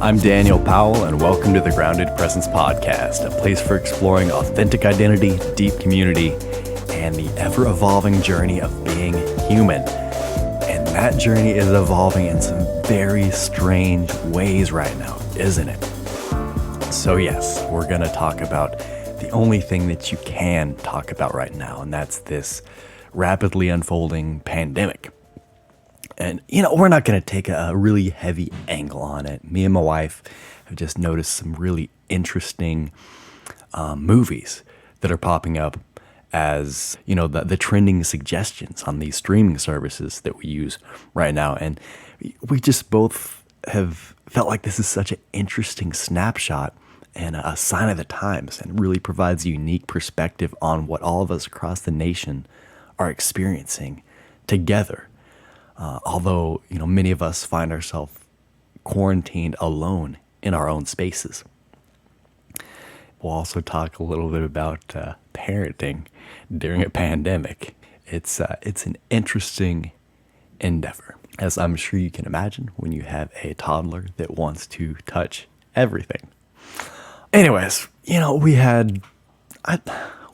I'm Daniel Powell, and welcome to the Grounded Presence Podcast, a place for exploring authentic identity, deep community, and the ever-evolving journey of being human. And that journey is evolving in some very strange ways right now, isn't it? So yes, we're going to talk about the only thing that you can talk about right now, and that's this rapidly unfolding pandemic. And, we're not going to take a really heavy angle on it. Me and my wife have just noticed some really interesting movies that are popping up as, the trending suggestions on these streaming services that we use right now. And we just both have felt like this is such an interesting snapshot and a sign of the times, and really provides a unique perspective on what all of us across the nation are experiencing together. Although, many of us find ourselves quarantined alone in our own spaces. We'll also talk a little bit about parenting during a pandemic. It's an interesting endeavor, as I'm sure you can imagine when you have a toddler that wants to touch everything. Anyways,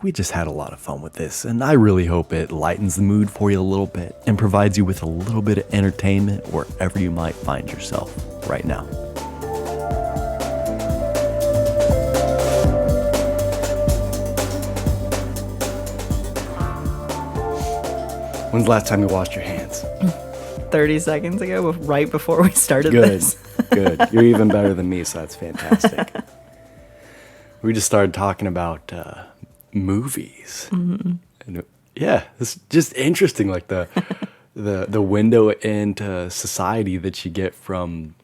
we just had a lot of fun with this, and I really hope it lightens the mood for you a little bit and provides you with a little bit of entertainment wherever you might find yourself right now. When's the last time you washed your hands? 30 seconds ago, right before we started this. Good. You're even better than me, so that's fantastic. We just started talking about movies. Mm-hmm. And it's just interesting, like the window into society that you get from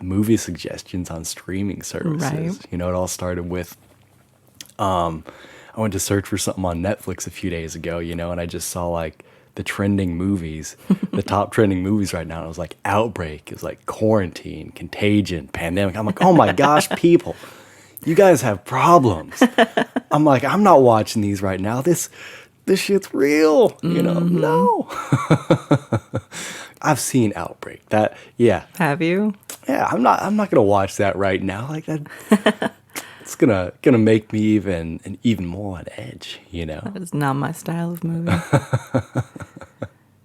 movie suggestions on streaming services. Right. It all started with I went to search for something on Netflix a few days ago, and I just saw the trending movies, the top trending movies right now. It was like Outbreak, it was like Quarantine, Contagion, Pandemic. I'm like, oh my gosh, people, you guys have problems. I'm like, I'm not watching these right now. This shit's real. No. I've seen Outbreak. Have you? Yeah, I'm not gonna watch that right now. Like that. It's gonna make me even more on edge. That is not my style of movie.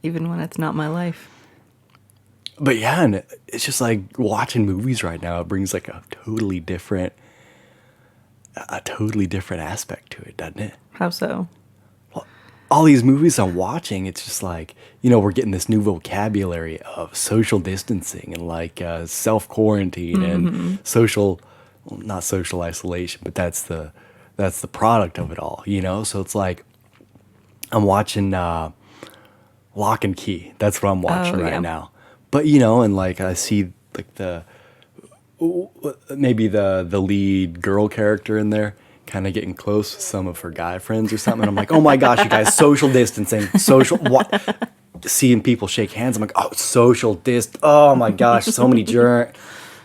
Even when it's not my life. But yeah, and it's just like watching movies right now. It brings a totally different aspect to it, doesn't it? How so? Well, all these movies I'm watching, it's just we're getting this new vocabulary of social distancing and self-quarantine and not social isolation, but that's the product of it all, So it's I'm watching Lock and Key. That's what I'm watching right now. But and I see maybe the lead girl character in there kind of getting close with some of her guy friends or something. And I'm like, oh my gosh, you guys, social distancing, what? Seeing people shake hands, I'm like, oh, oh my gosh, so many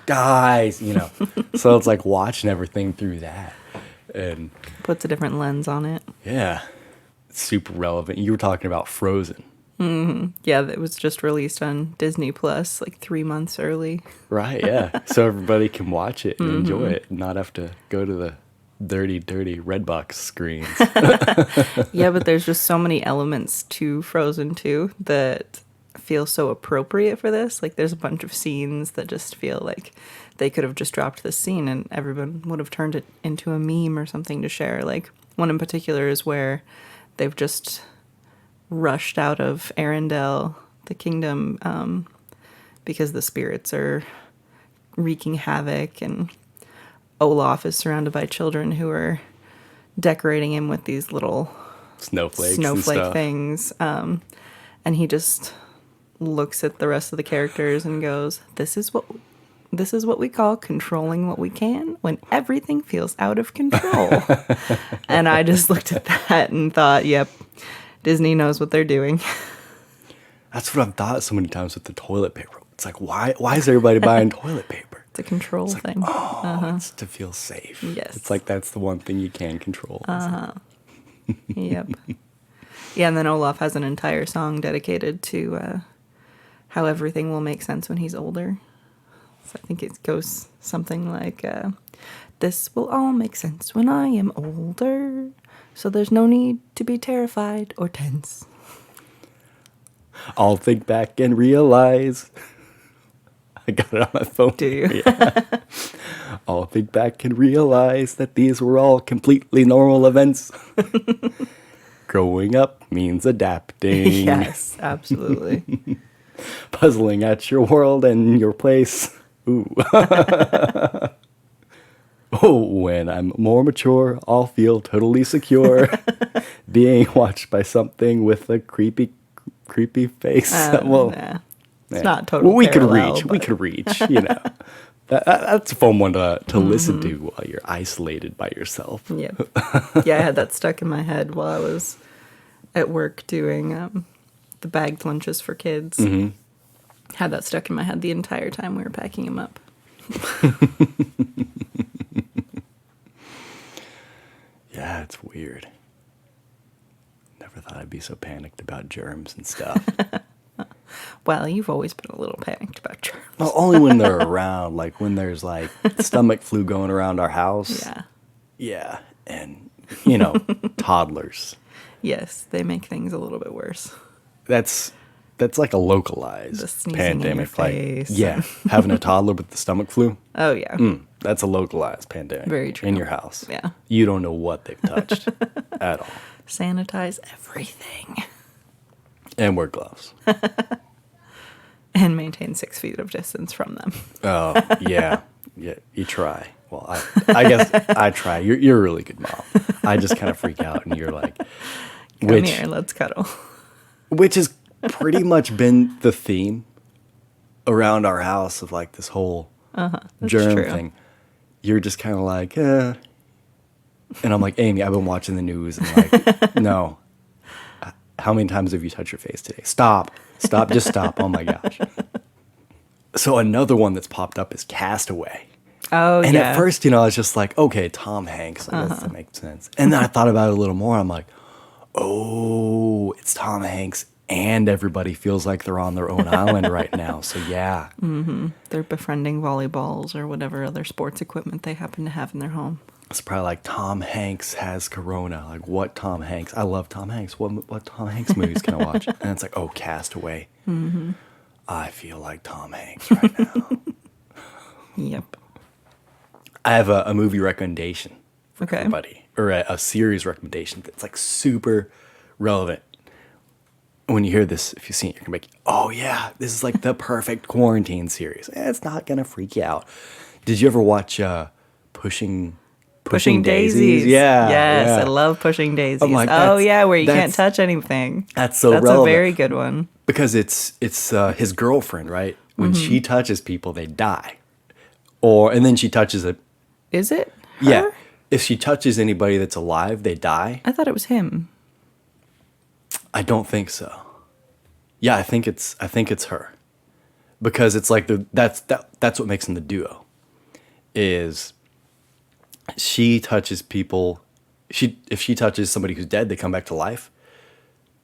guys, So it's like watching everything through that. And puts a different lens on it. Yeah, it's super relevant. You were talking about Frozen. Mm-hmm. Yeah, that was just released on Disney Plus 3 months early. Right, yeah. So everybody can watch it and enjoy it and not have to go to the dirty Redbox screens. Yeah, but there's just so many elements to Frozen 2 that feel so appropriate for this. There's a bunch of scenes that just feel like they could have just dropped this scene and everyone would have turned it into a meme or something to share. One in particular is where they've just rushed out of Arendelle, the kingdom, because the spirits are wreaking havoc, and Olaf is surrounded by children who are decorating him with these little snowflake things, and he just looks at the rest of the characters and goes, this is what we call controlling what we can when everything feels out of control. And I just looked at that and thought, yep, Disney knows what they're doing. That's what I've thought so many times with the toilet paper. It's why is everybody buying toilet paper? It's a control thing. It's to feel safe. Yes. It's that's the one thing you can control. Yep. Yeah, and then Olaf has an entire song dedicated to how everything will make sense when he's older. So I think it goes something like, this will all make sense when I am older, so there's no need to be terrified or tense. I'll think back and realize. I got it on my phone. Do you? Yeah. I'll think back and realize that these were all completely normal events. Growing up means adapting. Yes, absolutely. Puzzling at your world and your place. Ooh. Oh, when I'm more mature, I'll feel totally secure. Being watched by something with a creepy face. Nah. It's not totally. We could reach, you know. That's a fun one to listen to while you're isolated by yourself. Yeah. Yeah, I had that stuck in my head while I was at work doing the bagged lunches for kids. Mm-hmm. Had that stuck in my head the entire time we were packing them up. Yeah, it's weird. Never thought I'd be so panicked about germs and stuff. Well, you've always been a little panicked about germs. Well, only when they're around, like when there's like stomach flu going around our house. Yeah. Yeah, and you know, toddlers. Yes, they make things a little bit worse. That's like a localized The sneezing pandemic. in your face. Like, yeah, having a toddler with the stomach flu. Oh, yeah. That's a localized pandemic. Very true. In your house. Yeah. You don't know what they've touched at all. Sanitize everything. And wear gloves. And maintain 6 feet of distance from them. Oh, yeah. Yeah, you try. Well, I guess I try. You're a really good mom. I just kind of freak out, and you're like, Come here, let's cuddle. which has pretty much been the theme around our house of like this whole germ true. thing. You're just kind of like, and I'm like, Amy, I've been watching the news, and like, no. How many times have you touched your face today? Stop, just stop. Oh my gosh. So another one that's popped up is Castaway. Oh, And yeah. at first, you know, I was just like, okay, Tom Hanks. Like, that makes sense. And then I thought about it a little more. I'm like, oh, it's Tom Hanks, and everybody feels like they're on their own island right now. So, yeah. They're befriending volleyballs or whatever other sports equipment they happen to have in their home. It's probably like Tom Hanks has corona. Like, what Tom Hanks? I love Tom Hanks. What Tom Hanks movies can I watch? And it's like, oh, Castaway. Mm-hmm. I feel like Tom Hanks right now. Yep. I have a movie recommendation for Okay. everybody, or a series recommendation that's like super relevant. When you hear this, if you've seen it, you're going to be like, oh yeah, this is like the perfect quarantine series. It's not going to freak you out. Did you ever watch Pushing Daisies? Yeah. Yes, yeah. I love Pushing Daisies. I'm like, oh, yeah, where you can't that's- touch anything. That's so That's relevant. a very good one. Because it's his girlfriend, right? When she touches people, they die. And then she touches a... Is it her? Yeah. If she touches anybody that's alive, they die. I thought it was him. I don't think so. Yeah, I think it's her. Because it's like that's what makes them the duo. Is she touches people, if she touches somebody who's dead, they come back to life.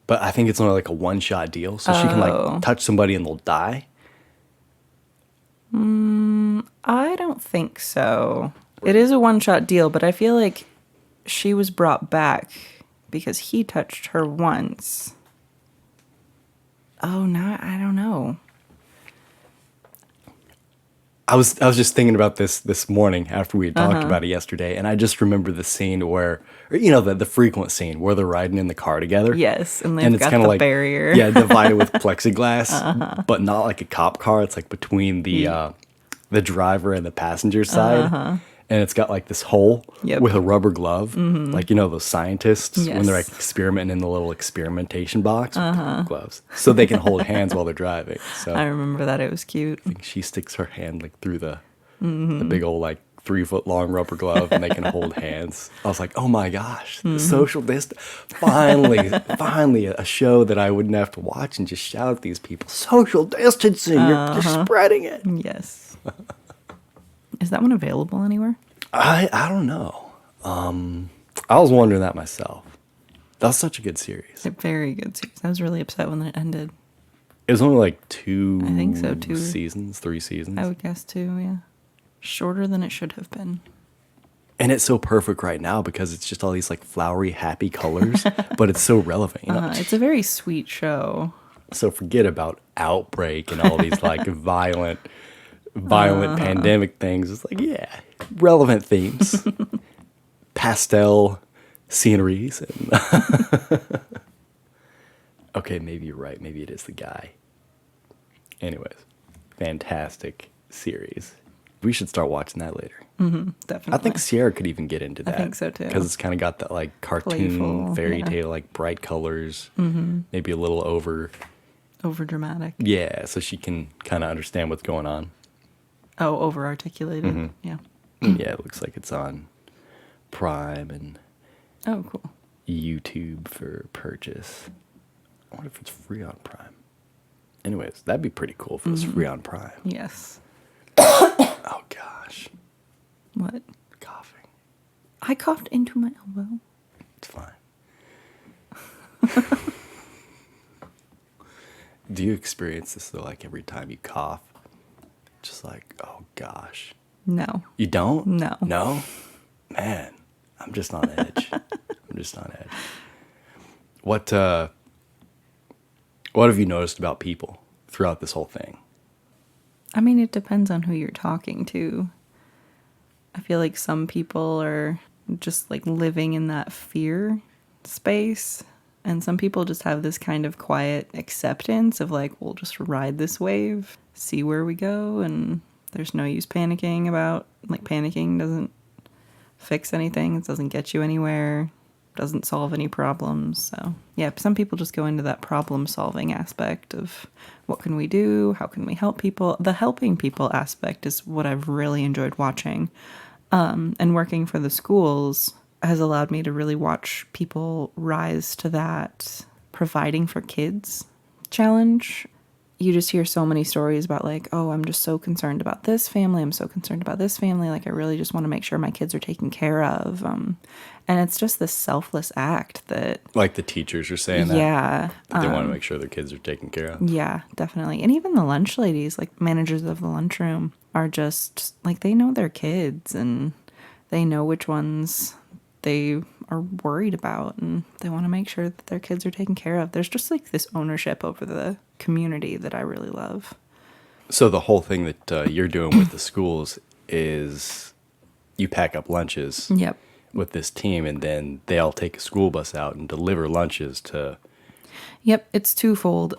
But I think it's only like a one-shot deal, so she can like touch somebody and they'll die. I don't think so. It is a one-shot deal, but I feel like she was brought back because he touched her once. Oh, no, I don't know. I was just thinking about this morning after we had talked about it yesterday, and I just remember the scene where, you know, the frequent scene where they're riding in the car together. Yes, and they've got the barrier. Yeah, divided with plexiglass, but not like a cop car. It's like between the driver and the passenger side. And it's got like this hole with a rubber glove. Like, you know, those scientists when they're like experimenting in the little experimentation box with the gloves. So they can hold hands while they're driving. So I remember that. It was cute. I think she sticks her hand like through the big old like 3-foot long rubber glove and they can hold hands. I was like, oh my gosh, the social distance. Finally a show that I wouldn't have to watch and just shout at these people. Social distancing, you're spreading it. Yes. Is that one available anywhere? I don't know. I was wondering that myself. That was such a good series. A very good series. I was really upset when it ended. It was only like two I think so, 2 seasons, 3 seasons. I would guess 2, yeah. Shorter than it should have been. And it's so perfect right now because it's just all these like flowery, happy colors, but it's so relevant, you know? It's a very sweet show. So forget about Outbreak and all these like violent pandemic things. It's like, yeah, relevant themes, pastel sceneries. And okay, maybe you're right. Maybe it is the guy. Anyways, fantastic series. We should start watching that later. Definitely. I think Sierra could even get into that. I think so too. Because it's kind of got that like cartoon, Playful, fairy yeah. tale, like bright colors, maybe a little over. Over dramatic. Yeah, so she can kind of understand what's going on. Oh, over articulated. Yeah. Yeah, it looks like it's on Prime and Oh, cool. YouTube for purchase. I wonder if it's free on Prime. Anyways, that'd be pretty cool if it was free on Prime. Yes. Oh gosh, What? coughing. I coughed into my elbow. It's fine. Do you experience this though? Like every time you cough, just like, oh gosh. No. You don't? No. No? Man, I'm just on edge. I'm just on edge. What have you noticed about people throughout this whole thing? I mean, it depends on who you're talking to. I feel like some people are just like living in that fear space. And some people just have this kind of quiet acceptance of like, we'll just ride this wave, see where we go. And there's no use panicking about, like, panicking doesn't fix anything. It doesn't get you anywhere, doesn't solve any problems. So yeah, some people just go into that problem solving aspect of what can we do? How can we help people? The helping people aspect is what I've really enjoyed watching. And working for the schools has allowed me to really watch people rise to that providing for kids challenge. You just hear so many stories about like, oh, I'm just so concerned about this family. I'm so concerned about this family. Like, I really just want to make sure my kids are taken care of. And it's just this selfless act that... Like the teachers are saying that? Yeah. That they want to make sure their kids are taken care of? Yeah, definitely. And even the lunch ladies, like managers of the lunchroom, are just, like, they know their kids and they know which ones they are worried about and they want to make sure that their kids are taken care of. There's just like this ownership over the community that I really love. So the whole thing that you're doing with the schools is you pack up lunches Yep. with this team and then they all take a school bus out and deliver lunches to... Yep, it's twofold.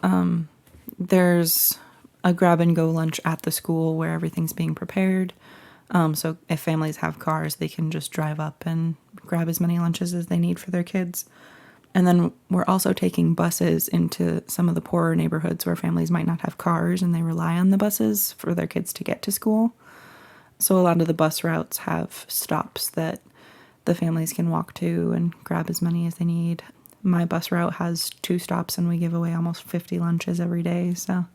There's a grab and go lunch at the school where everything's being prepared. So if families have cars, they can just drive up and grab as many lunches as they need for their kids. And then we're also taking buses into some of the poorer neighborhoods where families might not have cars and they rely on the buses for their kids to get to school. So a lot of the bus routes have stops that the families can walk to and grab as many as they need. My bus route has 2 stops and we give away almost 50 lunches every day. So,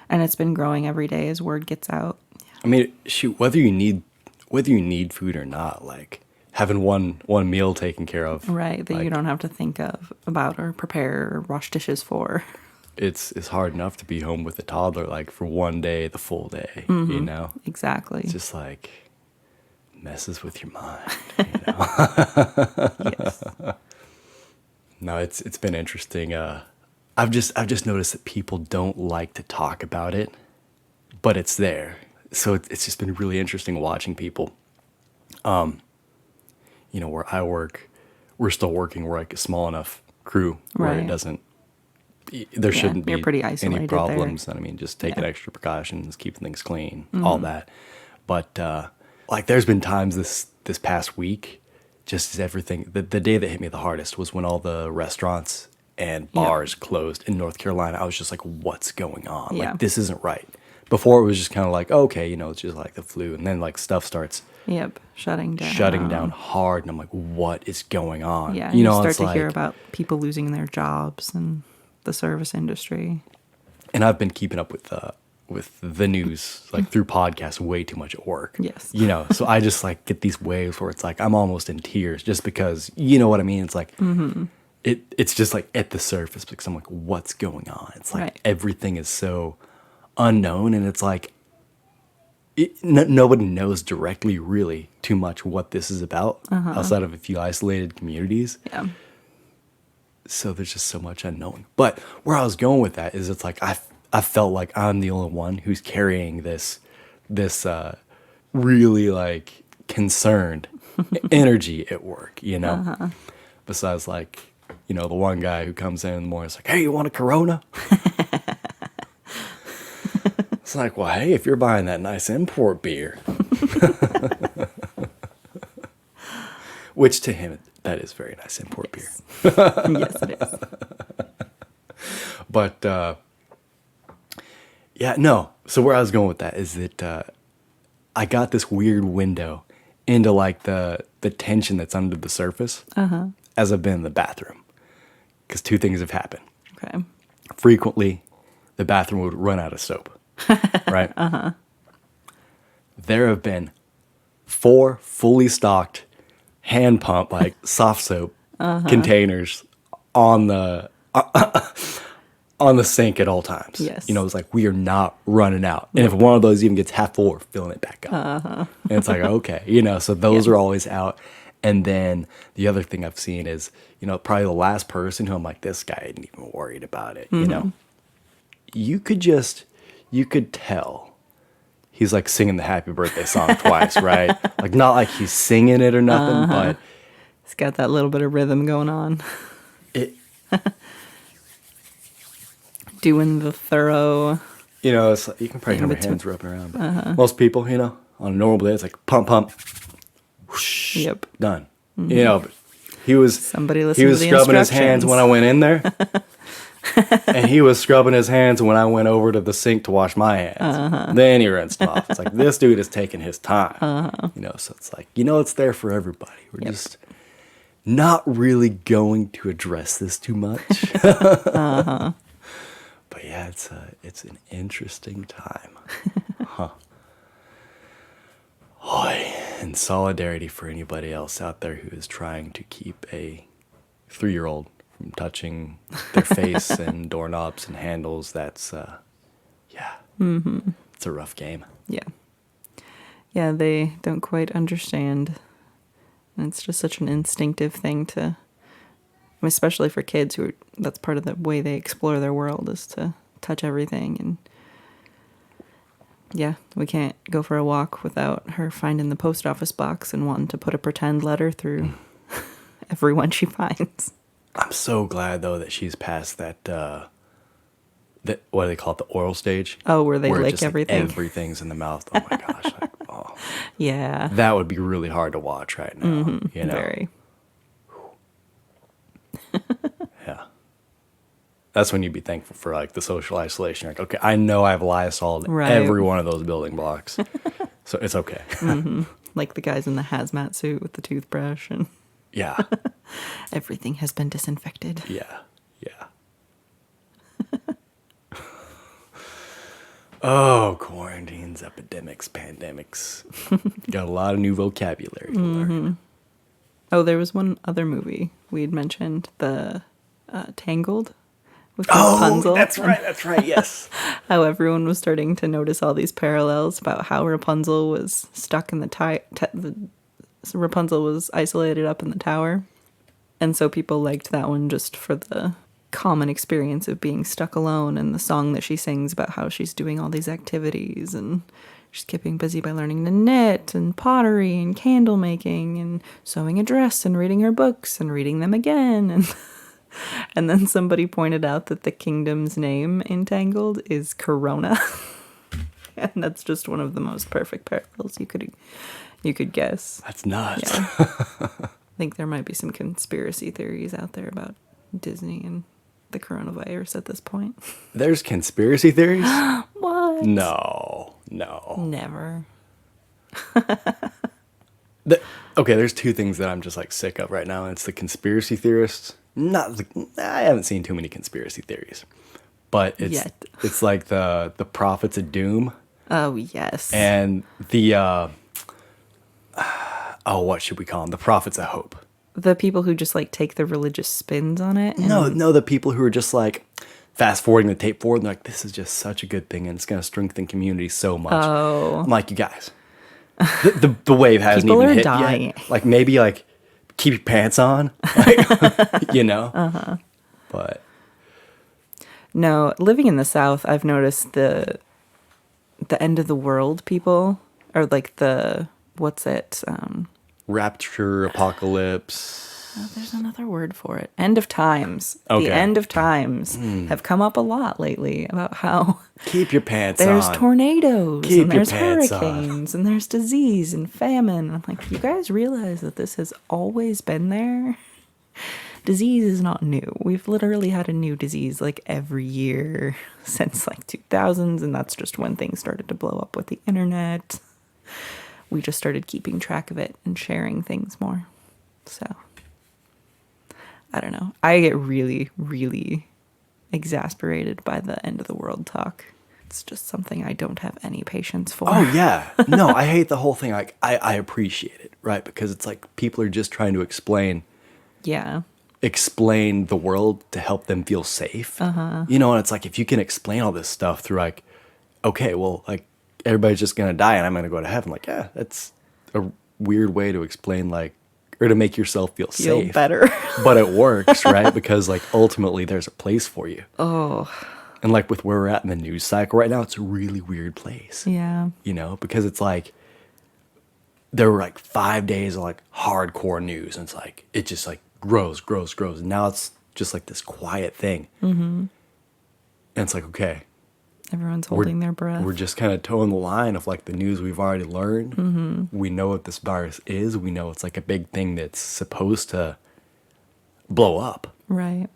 and it's been growing every day as word gets out. I mean, shoot, whether you need food or not, like having one meal taken care of, Right, that like, you don't have to think about or prepare or wash dishes for. It's hard enough to be home with a toddler, like for one day, the full day, you know? Exactly. It's just like messes with your mind, you know? Yes. No, it's been interesting. I've just noticed that people don't like to talk about it, but it's there. So it's just been really interesting watching people. You know, where I work, we're still working. We're like a small enough crew where Right. it doesn't. There shouldn't you're be pretty any isolated problems. there. And I mean, just taking Yeah. extra precautions, keeping things clean, all that. But like, there's been times this past week, just as everything. The day that hit me the hardest was when all the restaurants and bars closed in North Carolina. I was just like, what's going on? Yeah. Like, this isn't right. Before it was just kind of like, okay, you know, it's just like the flu, and then like stuff starts Yep, shutting down hard, and I'm like, what is going on? Yeah, you know, start it's to hear like- about people losing their jobs and the service industry. And I've been keeping up with the news like through podcasts way too much at work. Yes. You know, so I just like get these waves where it's like I'm almost in tears just because, you know what I mean? It's like it's just like at the surface because I'm like, what's going on? It's like Right. everything is so unknown, and it's like nobody knows directly really too much what this is about outside of a few isolated communities. Yeah. So there's just so much unknown. But where I was going with that is it's like I felt like I'm the only one who's carrying this really like concerned energy at work, you know? Besides like, you know, the one guy who comes in the morning, it's like, hey, you want a Corona? It's like, well, hey, if you're buying that nice import beer. Which to him, that is very nice import beer. Yes, it is. But yeah, no. So where I was going with that is that I got this weird window into like the tension that's under the surface as I've been in the bathroom. Because two things have happened. Okay. Frequently, the bathroom would run out of soap. Right? There have been 4 fully stocked hand pump like soft soap containers on the sink at all times. Yes. You know, it's like we are not running out. And if one of those even gets half full, we're filling it back up. And it's like, okay, you know, so those are always out. And then the other thing I've seen is, you know, probably the last person who I'm like, this guy isn't even worried about it, you know. You could tell he's like singing the happy birthday song twice, right? Like not like he's singing it or nothing, but It's got that little bit of rhythm going on. it, Doing the thorough. you know, it's like, you can probably have your hands rubbing around. But most people, you know, on a normal day, it's like pump, pump, whoosh, Yep. done. You know, but he was Somebody he listen was to the scrubbing his hands instructions. when I went in there. And he was scrubbing his hands when I went over to the sink to wash my hands. Then he rinsed them off. It's like, this dude is taking his time. You know, so it's like, you know, it's there for everybody. We're just not really going to address this too much. But yeah, it's an interesting time. Huh. Hoy. And solidarity for anybody else out there who is trying to keep a 3-year-old from touching their face and doorknobs and handles. That's, yeah, it's a rough game. Yeah. Yeah, they don't quite understand. And it's just such an instinctive thing to, I mean, especially for kids who, that's part of the way they explore their world is to touch everything. And yeah, we can't go for a walk without her finding the post office box and wanting to put a pretend letter through everyone she finds. I'm so glad though that she's past that that what do they call it, the oral stage? Oh, where they where lick just, like, everything. everything's in the mouth. Oh my gosh! Like, oh, Yeah. that would be really hard to watch right now. You know, Very. yeah. That's when you'd be thankful for like the social isolation. You're like, okay, I know I've Lysol Right. every one of those building blocks, so it's okay. Like the guys in the hazmat suit with the toothbrush and Yeah, everything has been disinfected. yeah, yeah. Oh, quarantines, epidemics, pandemics. Got a lot of new vocabulary to learn. Oh, there was one other movie we'd mentioned, the Tangled with Oh, Rapunzel. that's right, yes. How everyone was starting to notice all these parallels about how Rapunzel was stuck in Rapunzel was isolated up in the tower. And so people liked that one just for the common experience of being stuck alone and the song that she sings about how she's doing all these activities and she's keeping busy by learning to knit and pottery and candle making and sewing a dress and reading her books and reading them again. And then somebody pointed out that the kingdom's name in Tangled is Corona. And that's just one of the most perfect parallels you could guess. That's nuts. Yeah. I think there might be some conspiracy theories out there about Disney and the coronavirus at this point. There's conspiracy theories? What? No. Never. Okay, there's two things that I'm just like sick of right now, and it's the conspiracy theorists. I haven't seen too many conspiracy theories, but it's like the prophets of doom. Oh, yes. And the what should we call them? The prophets of hope. The people who just like take the religious spins on it. No, the people who are just like fast forwarding the tape forward and they're like, this is just such a good thing and it's going to strengthen community so much. Oh. I'm like, you guys, the wave hasn't People even are hit dying. yet. Like maybe like keep your pants on, like, you know? But No, living in the South, I've noticed the end of the world people are like what's it? rapture, apocalypse. There's another word for it. End of times. Okay. The end of times have come up a lot lately about how Keep your pants there's on. tornadoes Keep and your there's pants on. hurricanes and there's disease and famine. And I'm like, you guys realize that this has always been there? Disease is not new. We've literally had a new disease like every year since like 2000s, and that's just when things started to blow up with the internet. We just started keeping track of it and sharing things more. So, I don't know. I get really, really exasperated by the end of the world talk. It's just something I don't have any patience for. Oh yeah. No, I hate the whole thing. Like I appreciate it, right? Because it's like people are just trying to explain Yeah. the world to help them feel safe. You know, and it's like if you can explain all this stuff through like, okay, well, like everybody's just gonna die and I'm gonna go to heaven. Like, yeah, that's a weird way to explain like or to make yourself feel safe. Better. But it works, right? Because like ultimately there's a place for you. Oh. And like with where we're at in the news cycle right now, it's a really weird place. Yeah. You know, because it's like there were like 5 days of like hardcore news and it's like it just like grows. And now it's just like this quiet thing. Mm-hmm. And it's like, okay. Everyone's holding their breath. We're just kind of towing the line of like the news we've already learned. Mm-hmm. We know what this virus is. We know it's like a big thing that's supposed to blow up. Right.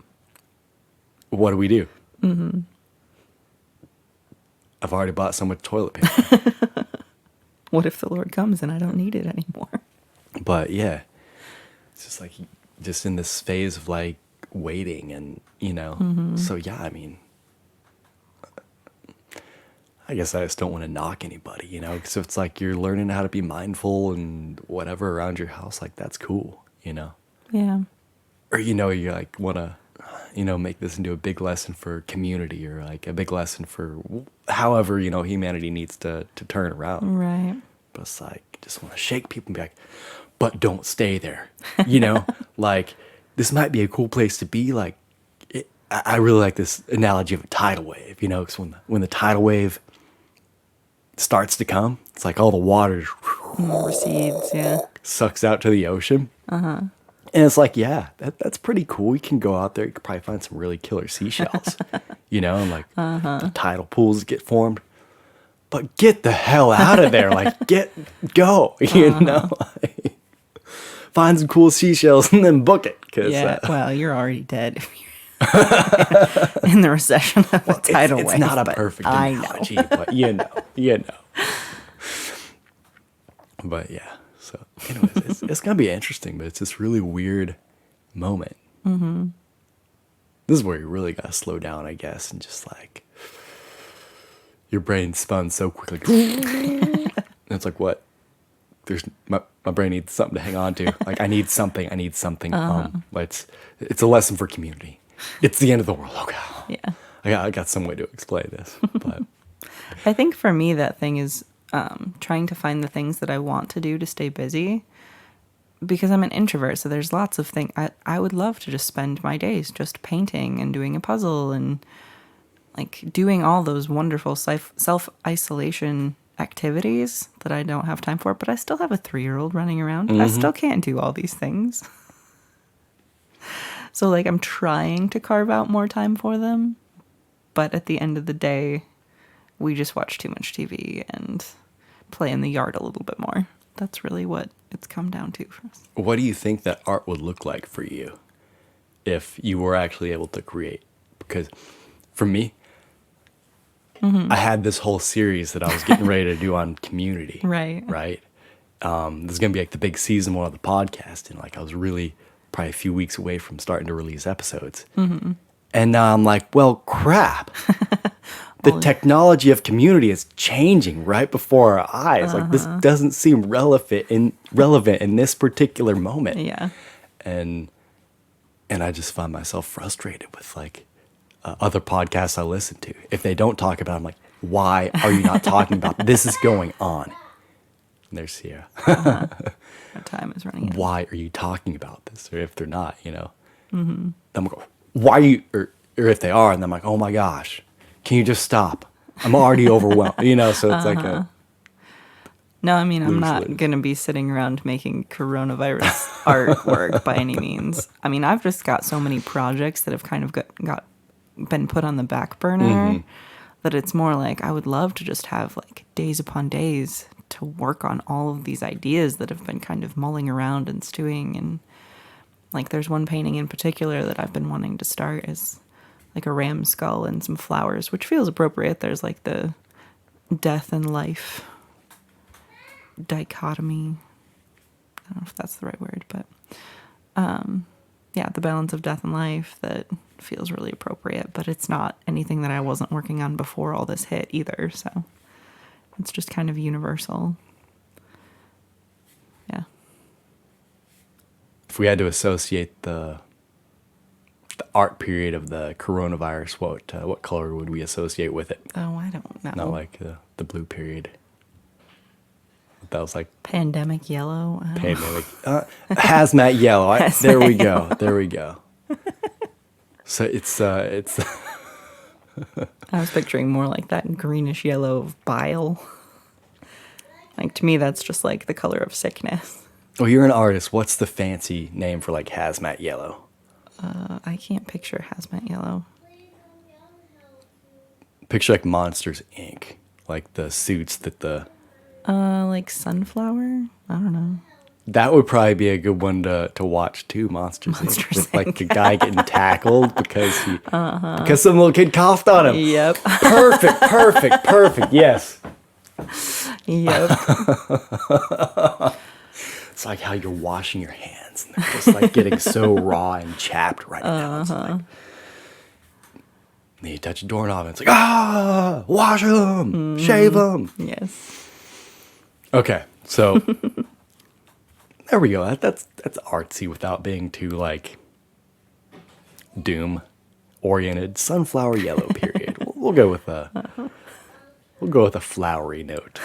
What do we do? Mm-hmm. I've already bought so much toilet paper. What if the Lord comes and I don't need it anymore? But yeah, it's just like just in this phase of like waiting and, you know. Mm-hmm. So yeah, I mean, I guess I just don't want to knock anybody, you know, because if it's like you're learning how to be mindful and whatever around your house, like that's cool, you know. Yeah. Or, you know, you like want to, you know, make this into a big lesson for community or like a big lesson for however, you know, humanity needs to turn around. Right. But it's like, just want to shake people and be like, but don't stay there, you know, like this might be a cool place to be. Like, I really like this analogy of a tidal wave, you know, because when the tidal wave starts to come, it's like all the water Recedes, yeah. sucks out to the ocean. Uh-huh. And it's like, yeah, that's pretty cool. You can go out there. You could probably find some really killer seashells, you know, and like the tidal pools get formed. But get the hell out of there. Like, go, you know. Like, find some cool seashells and then book it. Yeah, well, you're already dead if you're in the recession of a tidal wave. It's not a perfect analogy, but you know. But yeah, so anyways, it's going to be interesting, but it's this really weird moment. Mm-hmm. This is where you really got to slow down, I guess, and just like, your brain spun so quickly. And it's like, what? There's my brain needs something to hang on to. Like, I need something. It's a lesson for community. It's the end of the world. Okay. Yeah. I got some way to explain this, but I think for me that thing is trying to find the things that I want to do to stay busy, because I'm an introvert. So there's lots of things I would love to just spend my days just painting and doing a puzzle and like doing all those wonderful self-isolation activities that I don't have time for, but I still have a 3-year-old running around. Mm-hmm. I still can't do all these things. So like I'm trying to carve out more time for them, but at the end of the day, we just watch too much TV and play in the yard a little bit more. That's really what it's come down to for us. What do you think that art would look like for you if you were actually able to create? Because for me, I had this whole series that I was getting ready to do on community. Right. This is going to be like the big season 1 of the podcast. And like I was really probably a few weeks away from starting to release episodes. Mm-hmm. And now I'm like, well, crap. The technology of community is changing right before our eyes. Like this doesn't seem relevant in this particular moment. Yeah. and I just find myself frustrated with like other podcasts I listen to. If they don't talk about it, I'm like, why are you not talking about this is going on? And there's Sierra. Our time is running out. Why are you talking about this? Or if they're not, then I'm going, why are you, or if they are, and I'm like, oh my gosh, can you just stop? I'm already overwhelmed, so it's like a. No, I mean, I'm not Lose-lose. going to be sitting around making coronavirus artwork by any means. I mean, I've just got so many projects that have kind of been put on the back burner that it's more like I would love to just have like days upon days to work on all of these ideas that have been kind of mulling around and stewing. And like there's one painting in particular that I've been wanting to start is like a ram skull and some flowers, which feels appropriate. There's like the death and life dichotomy. I don't know if that's the right word, but yeah, the balance of death and life that feels really appropriate, but it's not anything that I wasn't working on before all this hit either, so it's just kind of universal. Yeah. If we had to associate the art period of the coronavirus, what color would we associate with it? Oh, I don't know. Not like the blue period. That was like Pandemic yellow. I don't know. pandemic. Hazmat yellow. There we go. There we go. So it's. I was picturing more like that greenish yellow of bile. Like to me, that's just like the color of sickness. Oh, you're an artist. What's the fancy name for like hazmat yellow? I can't picture hazmat yellow. Picture like Monsters Inc. Like the suits that the. Like sunflower? I don't know. That would probably be a good one to watch too, Monsters Inc. With like the guy getting tackled because because some little kid coughed on him. Yep. Perfect. Yes. Yep. It's like how you're washing your hands and they're just like getting so raw and chapped right now. It's like, then you touch a doorknob and it's like, wash them, shave them. Yes. Okay, so there we go. That's artsy without being too like doom oriented. Sunflower yellow period. We'll go with a flowery note.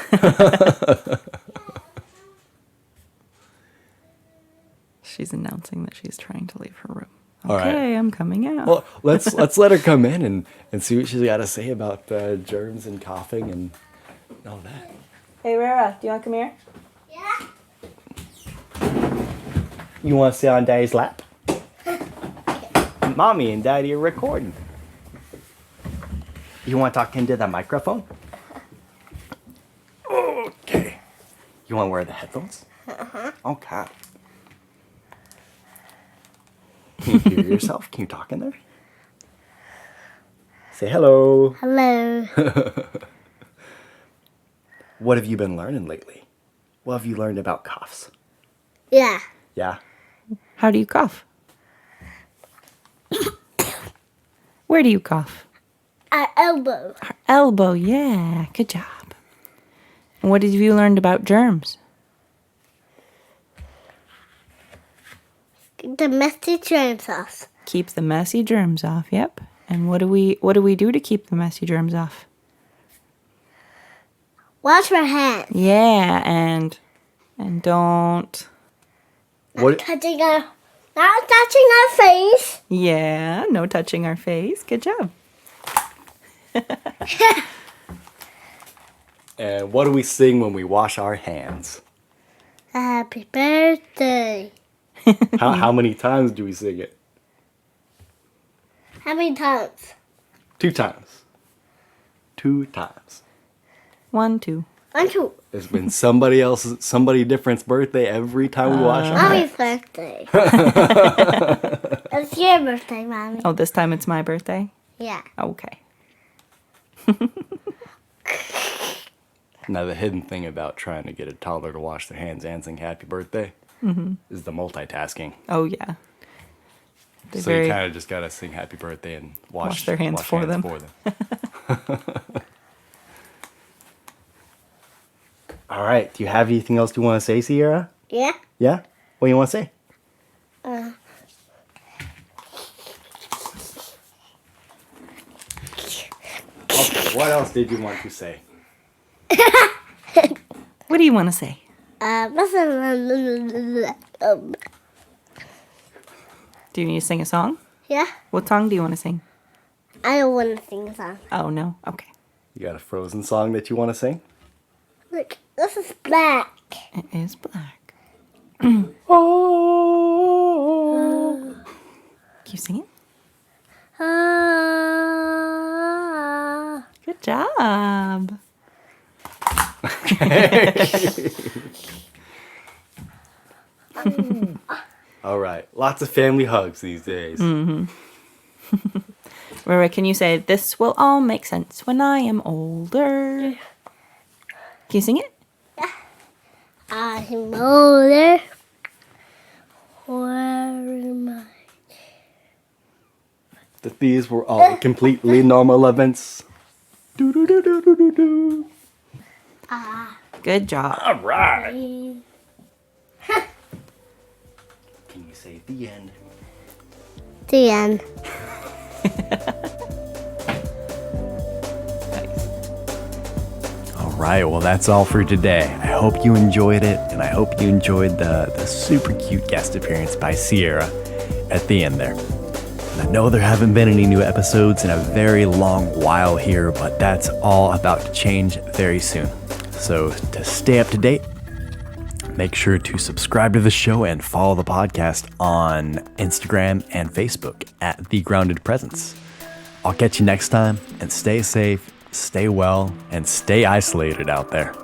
She's announcing that she's trying to leave her room. All right. Okay, I'm coming out. Well, let's let her come in and see what she's got to say about germs and coughing and all that. Hey, Rara, do you want to come here? Yeah. You want to sit on Daddy's lap? Mommy and Daddy are recording. You want to talk into the microphone? Okay. You want to wear the headphones? Okay. Can you hear yourself? Can you talk in there? Say hello. Hello. What have you been learning lately? What have you learned about coughs? Yeah. Yeah? How do you cough? Where do you cough? Our elbow. Our elbow, yeah. Good job. And what have you learned about germs? The messy germs off. Keep the messy germs off, yep. And what do we do to keep the messy germs off? Wash our hands. Yeah, and don't. What? Not touching our face. Yeah, no touching our face. Good job. And what do we sing when we wash our hands? Happy birthday. How many times do we sing it? How many times? 2 times. 2 times. 1, 2. 1, 2. It's been somebody different's birthday every time we wash our hands. Mommy's birthday. It's your birthday, Mommy. Oh, this time it's my birthday? Yeah. Okay. Now, the hidden thing about trying to get a toddler to wash their hands and sing happy birthday is the multitasking. Oh, yeah. They So you kind of just got to sing happy birthday and wash their hands for them. All right. Do you have anything else you want to say, Sierra? Yeah. Yeah? What do you want to say? Okay, what else did you want to say? What do you want to say? Do you need to sing a song? Yeah, What song do you want to sing? I don't want to sing a song. Oh, no. Okay. You got a Frozen song that you want to sing? Look, this is black. It is black. Oh. Can you sing it? Ah. Good job. All right. Lots of family hugs these days. Rora, can you say, this will all make sense when I am older? Can you sing it? I'm older. Where am I? That these were all completely normal events. Do-do-do-do-do-do. Good job. All right. Can you say the end? The end. Nice. All right, well, that's all for today. I hope you enjoyed it, and I hope you enjoyed the super cute guest appearance by Sierra at the end there. And I know there haven't been any new episodes in a very long while here, but that's all about to change very soon. So to stay up to date, make sure to subscribe to the show and follow the podcast on Instagram and Facebook at The Grounded Presence. I'll catch you next time, and stay safe, stay well, and stay isolated out there.